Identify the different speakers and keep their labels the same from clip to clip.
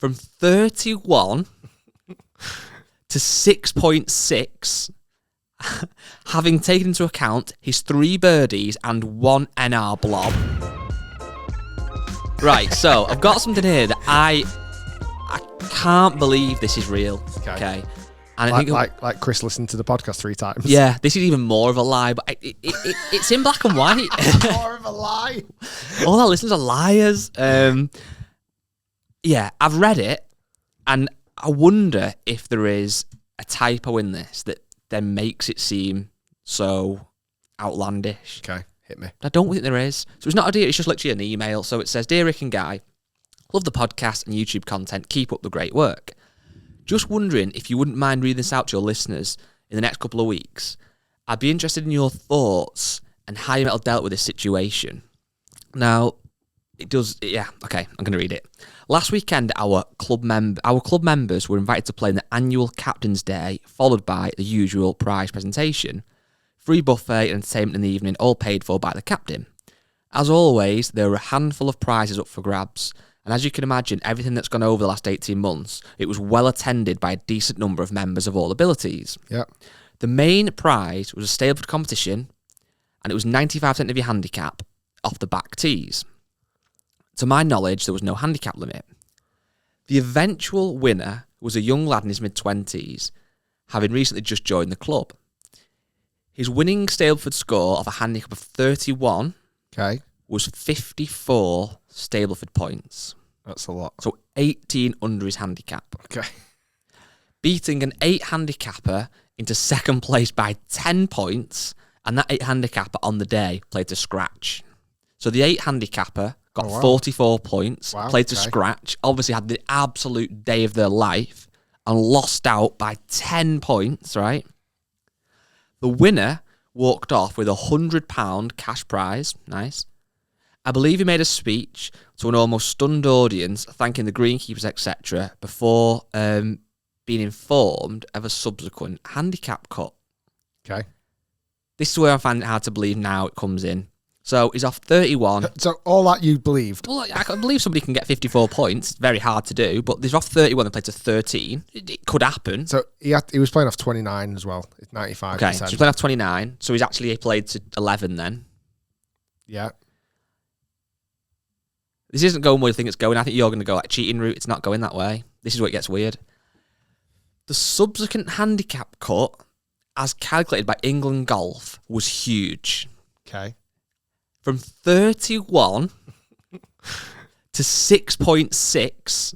Speaker 1: from 31 to 6.6, having taken into account his 3 birdies and 1 NR blob. Right, so I've got something here that I can't believe this is real. Okay. And I think
Speaker 2: like Chris listened to the podcast 3 times.
Speaker 1: Yeah, this is even more of a lie, but it's in black and white.
Speaker 2: More of a lie.
Speaker 1: All our listeners are liars. Yeah, I've read it, and I wonder if there is a typo in this that then makes it seem so outlandish.
Speaker 2: Okay, hit me.
Speaker 1: I don't think there is. So it's not a deal, it's just literally an email. So it says, Dear Rick and Guy, love the podcast and YouTube content. Keep up the great work. Just wondering if you wouldn't mind reading this out to your listeners in the next couple of weeks. I'd be interested in your thoughts and how you might have dealt with this situation. Now, it does, yeah, okay, I'm going to read it. Last weekend, our club members were invited to play in the annual Captain's Day, followed by the usual prize presentation. Free buffet and entertainment in the evening, all paid for by the captain. As always, there were a handful of prizes up for grabs, and as you can imagine, everything that's gone over the last 18 months, it was well attended by a decent number of members of all abilities.
Speaker 2: Yeah.
Speaker 1: The main prize was a Stableford competition, and it was 95% of your handicap off the back tees. To my knowledge, there was no handicap limit. The eventual winner was a young lad in his mid-20s, having recently just joined the club. His winning Stableford score of a handicap of 31 was 54 Stableford points.
Speaker 2: That's a lot.
Speaker 1: So 18 under his handicap.
Speaker 2: Okay.
Speaker 1: Beating an 8 handicapper into second place by 10 points, and that 8 handicapper on the day played to scratch. So the 8 handicapper got 44 points, played to scratch, obviously had the absolute day of their life, and lost out by 10 points, right? The winner walked off with £100 cash prize. Nice. I believe he made a speech to an almost stunned audience, thanking the greenkeepers, etc., before being informed of a subsequent handicap cut.
Speaker 2: Okay.
Speaker 1: This is where I find it hard to believe now it comes in. So he's off 31.
Speaker 2: So all that you believed?
Speaker 1: Well, I can believe somebody can get 54 points. It's very hard to do, but he's off 31 and played to 13. It could happen.
Speaker 2: So he was playing off 29 as well. It's 95%.
Speaker 1: Okay, so he's playing off 29. So he's actually played to 11 then.
Speaker 2: Yeah.
Speaker 1: This isn't going where you think it's going. I think you're going to go like cheating route. It's not going that way. This is where it gets weird. The subsequent handicap cut, as calculated by England Golf, was huge.
Speaker 2: Okay.
Speaker 1: From 31 to 6.6,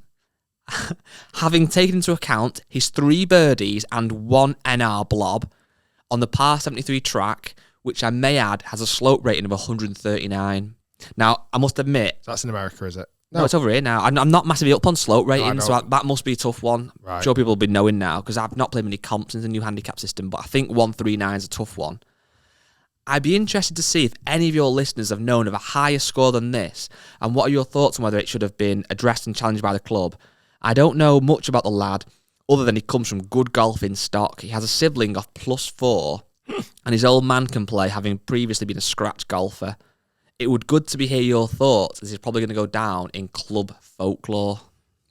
Speaker 1: having taken into account his 3 birdies and 1 NR blob on the par 73 track, which I may add has a slope rating of 139. Now, I must admit...
Speaker 2: So that's in America, is it?
Speaker 1: No, it's over here now. I'm not massively up on slope rating, so that must be a tough one.
Speaker 2: Right.
Speaker 1: I'm sure people will be knowing now, because I've not played many comps in the new handicap system, but I think 139 is a tough one. I'd be interested to see if any of your listeners have known of a higher score than this, and what are your thoughts on whether it should have been addressed and challenged by the club. I don't know much about the lad, other than he comes from good golfing stock. He has a sibling of +4, and his old man can play, having previously been a scratch golfer. It would good to hear your thoughts, as he's probably going to go down in club folklore.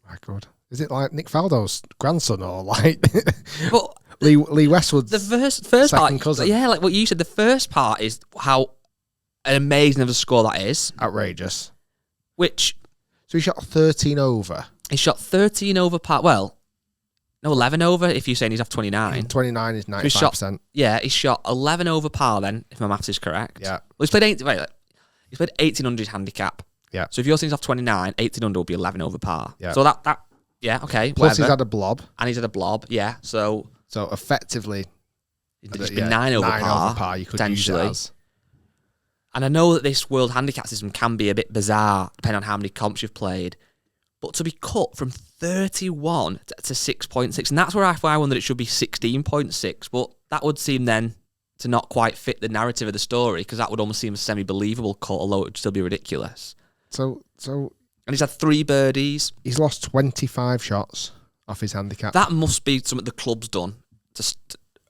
Speaker 2: My God. Is it like Nick Faldo's grandson or like
Speaker 1: but
Speaker 2: Lee Westwood's
Speaker 1: the first
Speaker 2: second
Speaker 1: part,
Speaker 2: cousin?
Speaker 1: Yeah, like what you said, the first part is how amazing of a score that is.
Speaker 2: Outrageous.
Speaker 1: Which...
Speaker 2: So he shot 13 over.
Speaker 1: He shot 13 over par... Well, no, 11 over if you're saying he's off 29.
Speaker 2: 29 is 95%.
Speaker 1: He shot 11 over par then, if my maths is correct.
Speaker 2: Yeah.
Speaker 1: Well, he's played 1800 handicap.
Speaker 2: Yeah.
Speaker 1: So if your thing's off 29, 18 under will be 11 over par.
Speaker 2: Yeah.
Speaker 1: So that yeah, okay.
Speaker 2: Plus
Speaker 1: whatever.
Speaker 2: he's had a blob.
Speaker 1: And he's had a blob, yeah. So
Speaker 2: effectively...
Speaker 1: It's been 9 over par,
Speaker 2: you could use it as.
Speaker 1: And I know that this world handicap system can be a bit bizarre, depending on how many comps you've played. But to be cut from 31 to 6.6, and that's where I wonder it should be 16.6, but that would seem then to not quite fit the narrative of the story, because that would almost seem a semi-believable cut, although it would still be ridiculous.
Speaker 2: So...
Speaker 1: And he's had 3 birdies.
Speaker 2: He's lost 25 shots off his handicap.
Speaker 1: That must be something the club's done,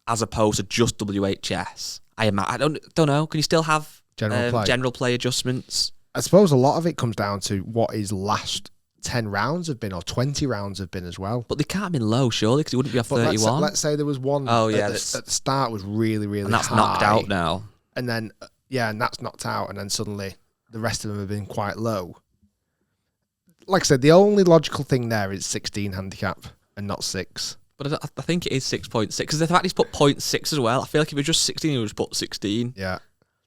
Speaker 1: as opposed to just WHS. I don't know. Can you still have general play adjustments?
Speaker 2: I suppose a lot of it comes down to what his last 10 rounds have been, or 20 rounds have been as well.
Speaker 1: But they can't have been low, surely, because it wouldn't be off
Speaker 2: But
Speaker 1: 31.
Speaker 2: let's say there was one
Speaker 1: Oh, yeah,
Speaker 2: at the start was really, really
Speaker 1: and that's
Speaker 2: high,
Speaker 1: knocked out now.
Speaker 2: And then, and that's knocked out. And then suddenly the rest of them have been quite low. Like I said, the only logical thing there is 16 handicap and not 6.
Speaker 1: But I think it is 6.6, because the fact he's put 0.6 as well, I feel like if it was just 16, he would just put 16.
Speaker 2: Yeah.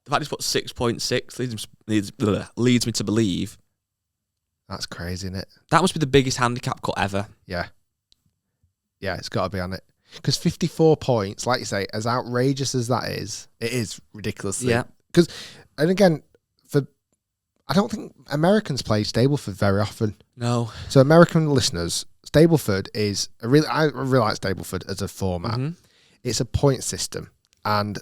Speaker 1: The fact he's put 6.6 leads me to believe.
Speaker 2: That's crazy, isn't it?
Speaker 1: That must be the biggest handicap cut ever.
Speaker 2: Yeah. Yeah, it's got to be on it. Because 54 points, like you say, as outrageous as that is, it is ridiculously.
Speaker 1: Yeah.
Speaker 2: Because, and again, I don't think Americans play Stableford very often.
Speaker 1: No.
Speaker 2: So American listeners, Stableford is I really like Stableford as a format.
Speaker 1: Mm-hmm.
Speaker 2: It's a point system, and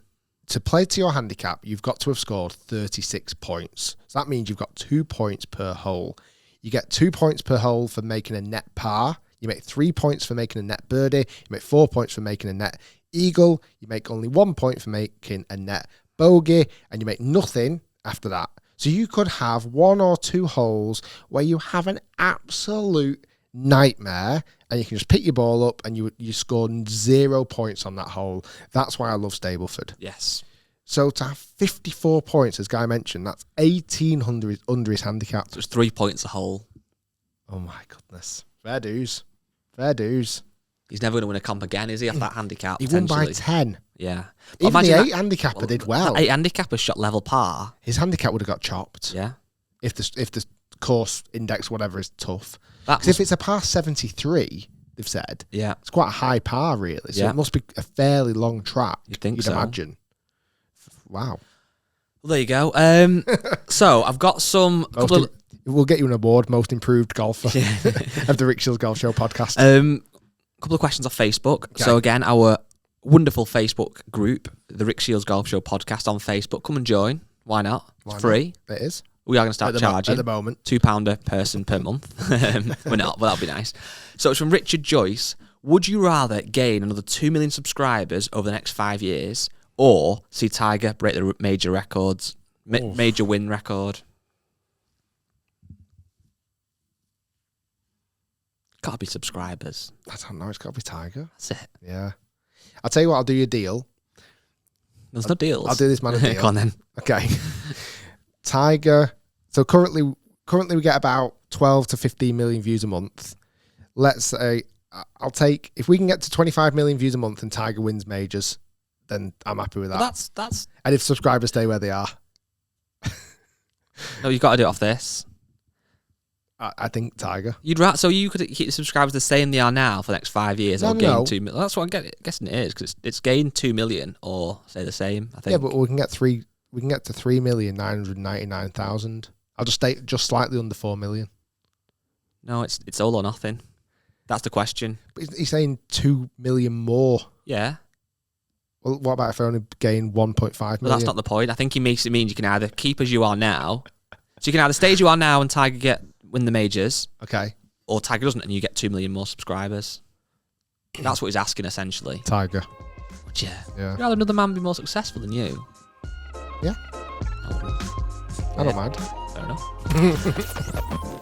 Speaker 2: to play to your handicap, you've got to have scored 36 points. So that means you've got 2 points per hole. You get 2 points per hole for making a net par. You make 3 points for making a net birdie. You make 4 points for making a net eagle. You make only 1 point for making a net bogey, and you make nothing after that. So you could have 1 or 2 holes where you have an absolute nightmare, and you can just pick your ball up and you score 0 points on that hole. That's why I love Stableford.
Speaker 1: Yes.
Speaker 2: So to have 54 points, as Guy mentioned, that's 1,800 under his handicap.
Speaker 1: So it's 3 points a hole.
Speaker 2: Oh my goodness. Fair dues. Fair dues.
Speaker 1: He's never going to win a comp again, is he, off that handicap?
Speaker 2: He won by 10.
Speaker 1: Yeah.
Speaker 2: Even the 8 handicapper did well.
Speaker 1: The 8 handicapper shot level par.
Speaker 2: His handicap would have got chopped.
Speaker 1: Yeah.
Speaker 2: If the course index, whatever, is tough.
Speaker 1: Because
Speaker 2: Because if it's a par 73, they've said,
Speaker 1: yeah,
Speaker 2: it's quite a high par, really. So
Speaker 1: Yeah.
Speaker 2: it must be a fairly long track.
Speaker 1: You'd think
Speaker 2: You'd
Speaker 1: so.
Speaker 2: imagine. Wow.
Speaker 1: Well, there you go. So I've got some...
Speaker 2: We'll get you an award, most improved golfer
Speaker 1: Yeah.
Speaker 2: of the Rick Shiels Golf Show podcast.
Speaker 1: Couple of questions off Facebook.
Speaker 2: Okay.
Speaker 1: So again, our wonderful Facebook group, the Rick Shiels Golf Show podcast on Facebook. Come and join. Why not? It's free.
Speaker 2: It is.
Speaker 1: We are going to start charging
Speaker 2: at the moment.
Speaker 1: £2 a person per month. We're not, but that'll be nice. So it's from Richard Joyce. Would you rather gain another 2 million subscribers over the next 5 years, or see Tiger break the major records, major win record? Gotta be subscribers.
Speaker 2: I don't know. It's got to be Tiger.
Speaker 1: That's it.
Speaker 2: Yeah. I'll tell you what. I'll do you a deal.
Speaker 1: There's no deals.
Speaker 2: I'll do this man a deal.
Speaker 1: Go on then.
Speaker 2: Okay. Tiger. So currently we get about 12 to 15 million views a month. Let's say I'll take, if we can get to 25 million views a month and Tiger wins majors, then I'm happy with that.
Speaker 1: Well, that's.
Speaker 2: And if subscribers stay where they are,
Speaker 1: No, you've got to do it off this.
Speaker 2: I think Tiger.
Speaker 1: So you could keep the subscribers the same they are now for the next 5 years, or gain 2 million. That's what I'm guessing it is, because it's gained 2 million, or say the same. I think.
Speaker 2: Yeah, but we can get to 3,999,000. I'll just stay just slightly under 4 million.
Speaker 1: No, it's all or nothing. That's the question.
Speaker 2: But he's saying 2 million more.
Speaker 1: Yeah.
Speaker 2: Well, what about if I only gain 1.5 million?
Speaker 1: Well, that's not the point. I think he makes it mean you can either keep as you are now, so you can either stay as you are now and Tiger win the majors,
Speaker 2: okay,
Speaker 1: or Tiger doesn't and you get 2 million more subscribers. That's what he's asking essentially.
Speaker 2: Tiger.
Speaker 1: Would you?
Speaker 2: Yeah.
Speaker 1: Would rather another man be more successful than you?
Speaker 2: Yeah.
Speaker 1: I
Speaker 2: I don't mind.
Speaker 1: Fair enough.